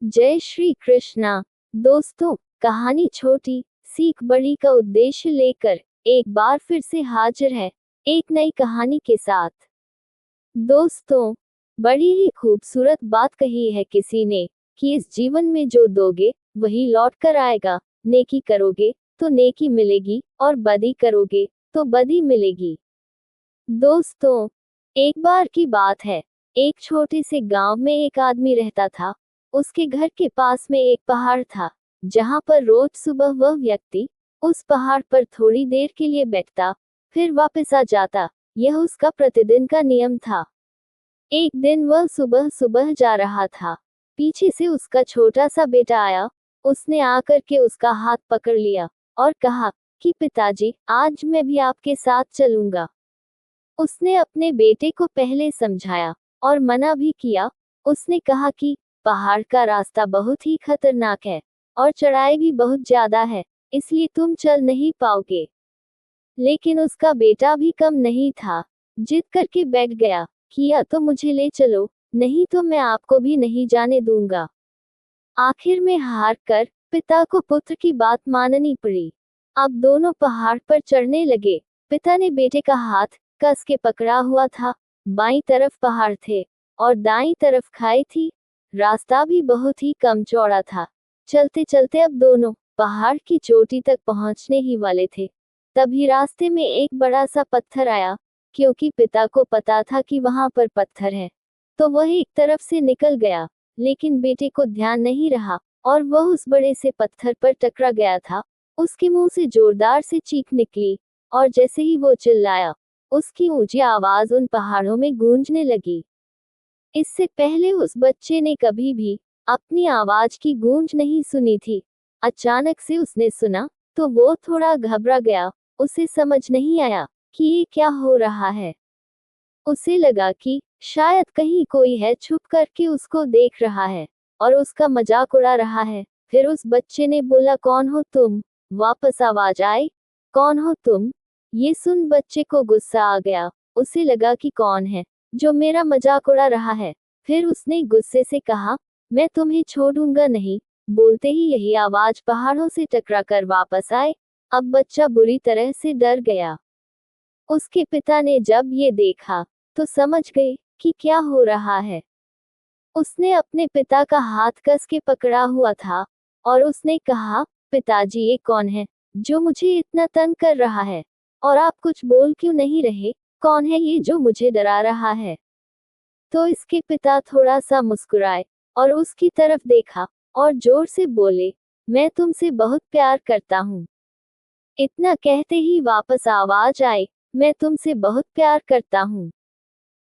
जय श्री कृष्णा। दोस्तों, कहानी छोटी सीख बड़ी का उद्देश्य लेकर एक बार फिर से हाजिर है एक नई कहानी के साथ। दोस्तों, बड़ी ही खूबसूरत बात कही है किसी ने कि इस जीवन में जो दोगे वही लौट कर आएगा। नेकी करोगे तो नेकी मिलेगी और बदी करोगे तो बदी मिलेगी। दोस्तों, एक बार की बात है, एक छोटे से गांव में एक आदमी रहता था। उसके घर के पास में एक पहाड़ था, जहां पर रोज सुबह वह व्यक्ति उस पहाड़ पर थोड़ी देर के लिए बैठता, फिर वापस आ जाता। यह उसका प्रतिदिन का नियम था। एक दिन वह सुबह सुबह जा रहा था। पीछे से उसका छोटा सा बेटा आया। उसने आकर के उसका हाथ पकड़ लिया और कहा कि पिताजी, आज मैं भी आपके साथ चलूंगा। उसने अपने बेटे को पहले समझाया और मना भी किया। उसने कहा कि पहाड़ का रास्ता बहुत ही खतरनाक है और चढ़ाई भी बहुत ज्यादा है, इसलिए तुम चल नहीं पाओगे। लेकिन उसका बेटा भी कम नहीं था। जिद करके बैठ गया कि या तो मुझे ले चलो, नहीं तो मैं आपको भी नहीं जाने दूंगा। आखिर में हार कर पिता को पुत्र की बात माननी पड़ी। अब दोनों पहाड़ पर चढ़ने लगे। पिता ने बेटे का हाथ कस के पकड़ा हुआ था। बाईं तरफ पहाड़ थे और दाईं तरफ खाई थी। रास्ता भी बहुत ही कम चौड़ा था। चलते चलते अब दोनों पहाड़ की चोटी तक पहुंचने ही वाले थे। तभी रास्ते में एक बड़ा सा पत्थर आया। क्योंकि पिता को पता था कि वहां पर पत्थर है, तो वह एक तरफ से निकल गया। लेकिन बेटे को ध्यान नहीं रहा और वह उस बड़े से पत्थर पर टकरा गया था। उसके मुंह से जोरदार से चीख निकली और जैसे ही वो चिल्लाया, उसकी ऊंची आवाज उन पहाड़ों में गूंजने लगी। इससे पहले उस बच्चे ने कभी भी अपनी आवाज की गूंज नहीं सुनी थी। अचानक से उसने सुना तो वो थोड़ा घबरा गया। उसे समझ नहीं आया कि ये क्या हो रहा है। उसे लगा कि शायद कहीं कोई है छुप करके उसको देख रहा है और उसका मजाक उड़ा रहा है। फिर उस बच्चे ने बोला, कौन हो तुम? वापस आवाज आई, कौन हो तुम? ये सुन बच्चे को गुस्सा आ गया। उसे लगा कि कौन है जो मेरा मजाक उड़ा रहा है। फिर उसने गुस्से से कहा, मैं तुम्हें छोड़ूंगा नहीं। बोलते ही यही आवाज पहाड़ों से टकरा कर वापस आए। अब बच्चा बुरी तरह से डर गया। उसके पिता ने जब ये देखा तो समझ गए कि क्या हो रहा है। उसने अपने पिता का हाथ कस के पकड़ा हुआ था और उसने कहा, पिताजी, ये कौन है जो मुझे इतना तंग कर रहा है? और आप कुछ बोल क्यों नहीं रहे? कौन है ये जो मुझे डरा रहा है? तो इसके पिता थोड़ा सा मुस्कुराए और उसकी तरफ देखा और जोर से बोले, मैं तुमसे बहुत प्यार करता हूँ। इतना कहते ही वापस आवाज आई, मैं तुमसे बहुत प्यार करता हूँ।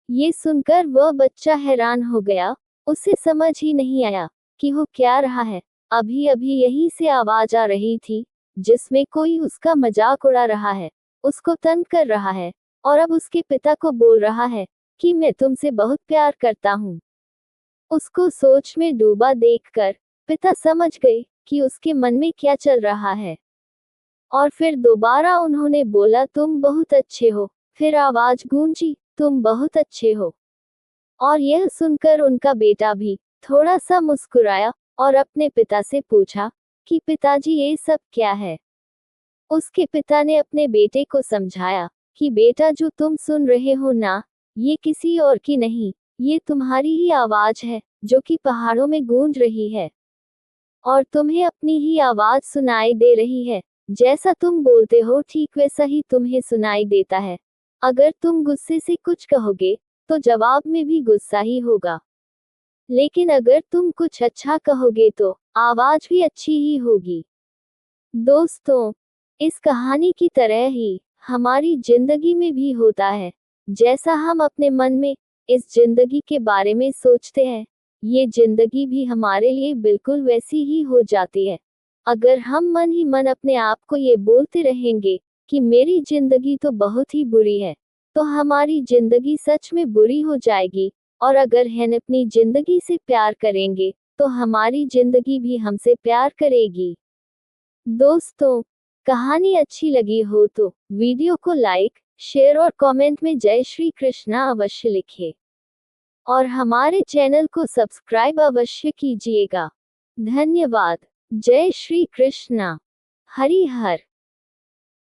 ये सुनकर वह बच्चा हैरान हो गया। उसे समझ ही नहीं आया कि हो क्या रहा है। अभी अभी यहीं से आवाज आ रही थी जिसमें कोई उसका मजाक उड़ा रहा है, उसको तंग कर रहा है और अब उसके पिता को बोल रहा है कि मैं तुमसे बहुत प्यार करता हूँ। उसको सोच में डूबा देखकर पिता समझ गए कि उसके मन में क्या चल रहा है। और फिर दोबारा उन्होंने बोला, तुम बहुत अच्छे हो। फिर आवाज गूंजी, तुम बहुत अच्छे हो। और यह सुनकर उनका बेटा भी थोड़ा सा मुस्कुराया और अपने पिता से पूछा कि पिताजी, ये सब क्या है? उसके पिता ने अपने बेटे को समझाया कि बेटा, जो तुम सुन रहे हो ना, ये किसी और की नहीं, ये तुम्हारी ही आवाज है जो कि पहाड़ों में गूंज रही है और तुम्हें अपनी ही आवाज सुनाई दे रही है। जैसा तुम बोलते हो ठीक वैसा ही तुम्हें सुनाई देता है। अगर तुम गुस्से से कुछ कहोगे तो जवाब में भी गुस्सा ही होगा, लेकिन अगर तुम कुछ अच्छा कहोगे तो आवाज भी अच्छी ही होगी। दोस्तों, इस कहानी की तरह ही हमारी जिंदगी में भी होता है। जैसा हम अपने मन में इस जिंदगी के बारे में सोचते हैं, ये जिंदगी भी हमारे लिए बिल्कुल वैसी ही हो जाती है। अगर हम मन ही मन अपने आप को ये बोलते रहेंगे कि मेरी जिंदगी तो बहुत ही बुरी है, तो हमारी जिंदगी सच में बुरी हो जाएगी। और अगर हम अपनी जिंदगी से प्यार करेंगे तो हमारी जिंदगी भी हमसे प्यार करेगी। दोस्तों, कहानी अच्छी लगी हो तो वीडियो को लाइक, शेयर और कमेंट में जय श्री कृष्णा अवश्य लिखें। और हमारे चैनल को सब्सक्राइब अवश्य कीजिएगा। धन्यवाद। जय श्री कृष्णा। हरि हर।